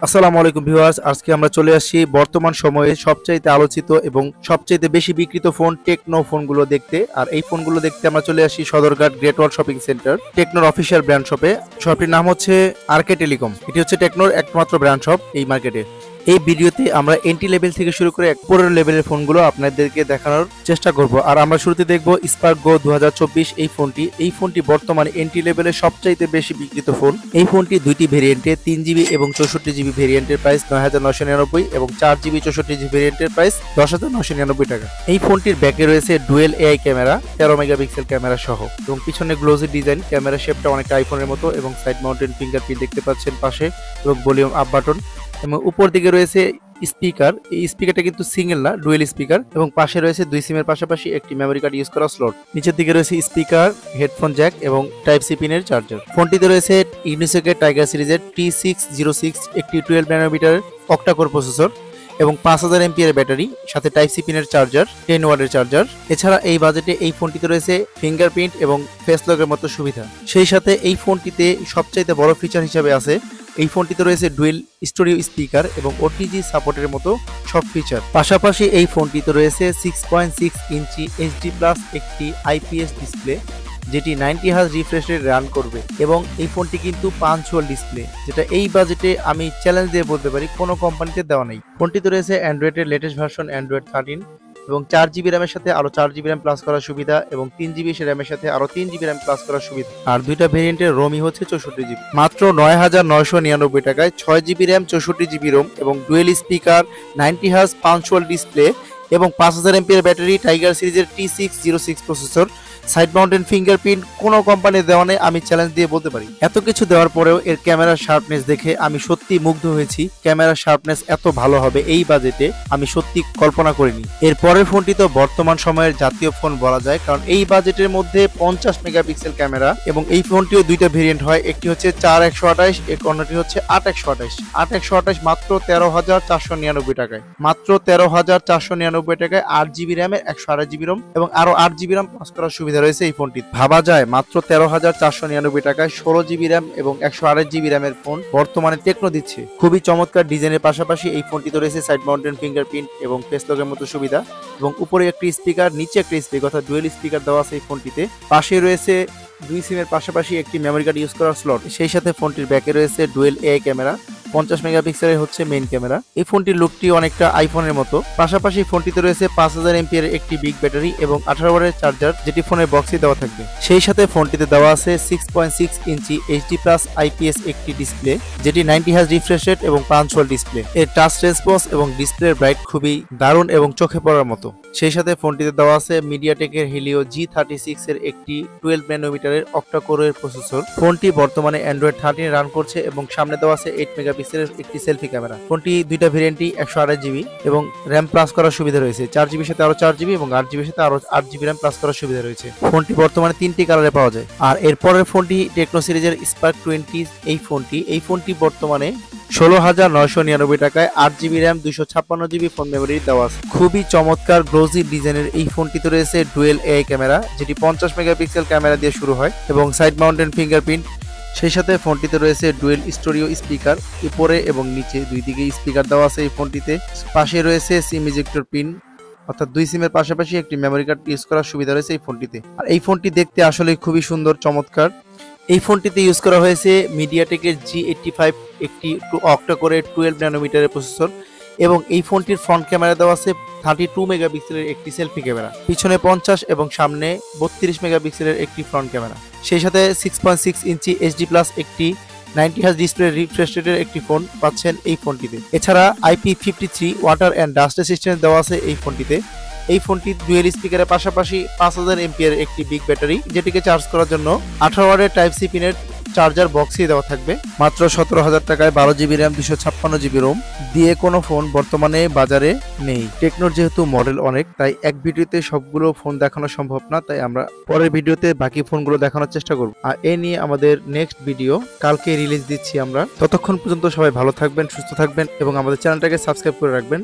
আসসালামু আলাইকুম ভিউয়ার্স, আজকে আমরা চলে আসছি বর্তমান সময়ে সবচাইতে আলোচিত এবং সবচাইতে বেশি বিক্রিত ফোন টেকনো ফোনগুলো দেখতে। আর এই ফোনগুলো দেখতে আমরা চলে আসি সদরঘাট গ্রেট ওয়াল শপিং সেন্টার, টেকনোর অফিসিয়াল ব্র্যান্ড শপে। শপটির নাম হচ্ছে আরকে টেলিকম। এটি হচ্ছে টেকনোর একমাত্র ব্র্যান্ড শপ এই মার্কেটে। এই ভিডিওতে আমরা এন্ট্রি লেভেল থেকে শুরু করে উপরের লেভেলের ফোনগুলো আপনাদেরকে দেখানোর চেষ্টা করব। আর আমরা শুরুতে দেখব স্পার্ক গো 2024 এই ফোনটি বর্তমানে এন্ট্রি লেভেলের সবচাইতে বেশি বিক্রিত ফোন। এই ফোনটি দুইটি ভেরিয়েন্টে 3GB এবং 64GB ভেরিয়েন্টের প্রাইস 9999 এবং 4GB 64GB ভেরিয়েন্টের প্রাইস 10,999 টাকা। এই ফোনটির ব্যাকে রয়েছে dual AI camera, 13 megapixel camera সহ, এবং পিছনে গ্লোজি ডিজাইন। ক্যামেরা শেপটা অনেকটা আইফোনের মতো এবং সাইড মাউন্টেন ফিঙ্গারপ্রিন্ট দেখতে পাচ্ছেন পাশে, এবং ভলিউম আপ বাটন। এবং উপর দিকে রয়েছে স্পিকার। এই স্পিকারটা কিন্তু সিঙ্গেল না, ডুয়েল স্পিকার, এবং পাশে রয়েছে দুই সিমের পাশাপাশি একটি মেমোরি কার্ড ইউজ করা স্লট। নিচের দিকে রয়েছে স্পিকার, হেডফোন জ্যাক এবং টাইপ সি পিনের চার্জার। ফোনটিতে রয়েছে ইগনিসেকের টাইগার সিরিজের T606 একটি 12 ন্যানোমিটার অক্টাকোর প্রসেসর এবং 5000 এমপিএর ব্যাটারি, সাথে টাইপ সি পিনের চার্জার, 10 ওয়াটের চার্জার। এছাড়া এই বাজেটে এই ফোনটিতে রয়েছে ফিঙ্গারপ্রিন্ট এবং ফেস লকের মতো সুবিধা। সেই সাথে এই ফোনটিতে সবচাইতে বড় ফিচার হিসেবে আছে, এই ফোনটিতে রয়েছে ডুয়েল স্টোরিও স্পিকার এবং ওটিজি সাপোর্টের মতো সব ফিচার। পাশাপাশি এই ফোনটিতে রয়েছে 6.6 ইঞ্চি এইচডি প্লাস একটি আইপিএস ডিসপ্লে, যেটি 90 হার্জ রিফ্রেশ রেট রান করবে। এবং এই ফোনটি কিন্তু পাঞ্চ হোল ডিসপ্লে, যেটা এই বাজেটে আমি চ্যালেঞ্জ দিয়ে বলতে পারি কোনো কোম্পানিতে দেওয়া নেই। ফোনটিতে রয়েছে অ্যান্ড্রয়েডের লেটেস্ট ভার্সন অ্যান্ড্রয়েড 13 এবং 4GB র্যামের সাথে আরো 4GB র্যাম প্লাস করার সুবিধা, এবং 3GB র্যামের সাথে আরো 3GB র্যাম প্লাস করার সুবিধা। আর দুইটা ভেরিয়েন্টের রোমই হচ্ছে 64GB, মাত্র 9999 টাকায় 6GB র্যাম, 64GB রোম এবং dual speaker, 90 hertz punch whole display এবং 5000 এমপিএর ব্যাটারি, টাইগার সিরিজের T606 processor, side mountain fingerprint. কোনো কোম্পানির দেওয়া নেই, আমি চ্যালেঞ্জ দিয়ে বলতে পারি। এত কিছু দেওয়ার পরেও এর ক্যামেরার শার্পনেস দেখে আমি সত্যি মুগ্ধ হয়েছি। ক্যামেরার শার্পনেস এত ভালো হবে এই বাজেটে আমি সত্যি কল্পনা করিনি। এর পরের ফোনটি তো বর্তমান সময়ের জাতীয় ফোন বলা যায়, কারণ এই বাজেটের মধ্যে 50 মেগাপিক্সেল ক্যামেরা, এবং এই ফোনটিও দুইটা ভেরিয়েন্ট হয়, একটি হচ্ছে 4128 অন্যটি হচ্ছে 8128। 8128 মাত্র 13,499 টাকায়, মাত্র 13,499 টাকায় 8GB র্যামের 128GB রোম এবং আরো 8GB র্যাম প্লাস করার সুবিধা রয়েছে এই ফোনটি। ভাবা যায় মাত্র 13,499 টাকায় 16GB র্যাম এবং 128GB র্যামের ফোন বর্তমানে টেকনো দিচ্ছে। খুবই চমৎকার ডিজাইনের পাশাপাশি এই ফোনটিতে রয়েছে সাইড মাউন্টেন ফিঙ্গারপ্রিন্ট এবং ফেস লকের মতো সুবিধা, এবং উপরে একটি স্পিকার, নিচে একটি স্পিকার, অর্থাৎ ডুয়েল স্পিকার দেওয়া আছে এই ফোনটিতে। পাশে রয়েছে দুই সিমের পাশাপাশি একটি মেমোরি কার্ড ইউজ করার স্লট। সেই সাথে ফোনটির ব্যাকে রয়েছে ডুয়েল এআই ক্যামেরা, 50 মেগাপিক্সেলের হচ্ছে মেইন ক্যামেরা। এই ফোনটির লুকটি অনেকটা আইফোনের মতো। পাশাপাশি ফোনটিতে রয়েছে 5000 এমপিএর একটি বিগ ব্যাটারি এবং 18 ওয়াটের চার্জার, যেটি ফোনের বক্সে দেওয়া থাকবে। সেই সাথে ফোনটিতে দেওয়া আছে 6.6 ইঞ্চি এইচডি প্লাস আইপিএস একটি ডিসপ্লে, যেটি 90 হার্জ রিফ্রেশ রেট এবং পাঞ্চ হোল ডিসপ্লে। এর টাচ রেসপন্স এবং ডিসপ্লের ব্রাইট খুবই দারুণ এবং চোখে পড়ার মতো। সেই সাথে ফোনটিতে দেওয়া আছে মিডিয়াটেকের হিলিও G36 এর একটি 12 ন্যানোমিটারের অক্টাকোরের প্রসেসর। ফোনটি বর্তমানে অ্যান্ড্রয়েড 13 রান করছে এবং সামনে দেওয়া আছে 8 মেগাপিক্সেলের একটি সেলফি ক্যামেরা। ফোনটি দুইটা ভেরিয়েন্টই 128GB এবং র্যাম প্লাস করার সুবিধা রয়েছে। 4GB সাথে আরো 4GB এবং 8GB সাথে আরো 8GB র্যাম প্লাস করার সুবিধা রয়েছে। ফোনটি বর্তমানে 3টি কালারে পাওয়া যায়। আর এরপরের ফোনটি টেকনো সিরিজের স্পার্ক 20। এই ফোনটি বর্তমানে 16,999 টাকায় 8GB RAM, 256GB phone memory দেওয়া আছে। খুবই চমৎকার গ্লোজি ডিজাইনের এই ফোনটিতে রয়েছে ডুয়েল এআই ক্যামেরা, যেটি 50 মেগাপিক্সেল ক্যামেরা দিয়ে শুরু হয় এবং সাইড মাউন্টেন ফিঙ্গারপ্রিন্ট। সেই সাথে ফোনটিতে রয়েছে ডুয়েল স্টোরিও স্পিকার, উপরে এবং নিচে দুই দিকে স্পিকার দেওয়া আছে এই ফোনটিতে। পাশে রয়েছে সিম ইজেক্টর পিন, অর্থাৎ দুই সিমের পাশাপাশি একটি মেমোরি কার্ড ইউজ করার সুবিধা রয়েছে এই ফোনটিতে। আর এই ফোনটি দেখতে আসলে খুবই সুন্দর, চমৎকার। এই ফোনটিতে ইউজ করা হয়েছে মিডিয়াটেকের G85 একটি অক্টাকোরের 12 ন্যানোমিটারের প্রসেসর, এবং এই ফোনটির ফ্রন্ট ক্যামেরা দেওয়া আছে 32 মেগাপিক্সেলের একটি সেলফি ক্যামেরা, পিছনে 50 এবং সামনে 32 মেগাপিক্সেলের একটি ফ্রন্ট ক্যামেরা। সেই সাথে 6.6 ইঞ্চি এইচডি প্লাস একটি 90 হার্জ ডিসপ্লে রিফ্রেশ রেটের একটি ফোন পাচ্ছেন এই ফোনটিতে। এছাড়া IP53 water and dust resistance দেওয়া আছে এই ফোনটিতে। এই ফোনটি ডুয়েল স্পিকারের পাশাপাশি 5000 এমপিএর একটি বিগ ব্যাটারি, যেটিকে চার্জ করার জন্য 18 ওয়াটের টাইপ সি পিনের চার্জার বক্সই দেওয়া থাকবে। মাত্র 17,000 টাকায় 12GB র্যাম, 256GB রোম দিয়ে কোনো ফোন বর্তমানে বাজারে নেই। টেকনোর যেহেতু মডেল অনেক, তাই এক ভিডিওতে সবগুলো ফোন দেখানো সম্ভব না, তাই আমরা পরের ভিডিওতে বাকি ফোনগুলো দেখানোর চেষ্টা করব। আর এ নিয়ে আমাদের নেক্সট ভিডিও কালকে রিলিজ দিচ্ছি আমরা। ততক্ষণ পর্যন্ত সবাই ভালো থাকবেন, সুস্থ থাকবেন এবং আমাদের চ্যানেলটাকে সাবস্ক্রাইব করে রাখবেন।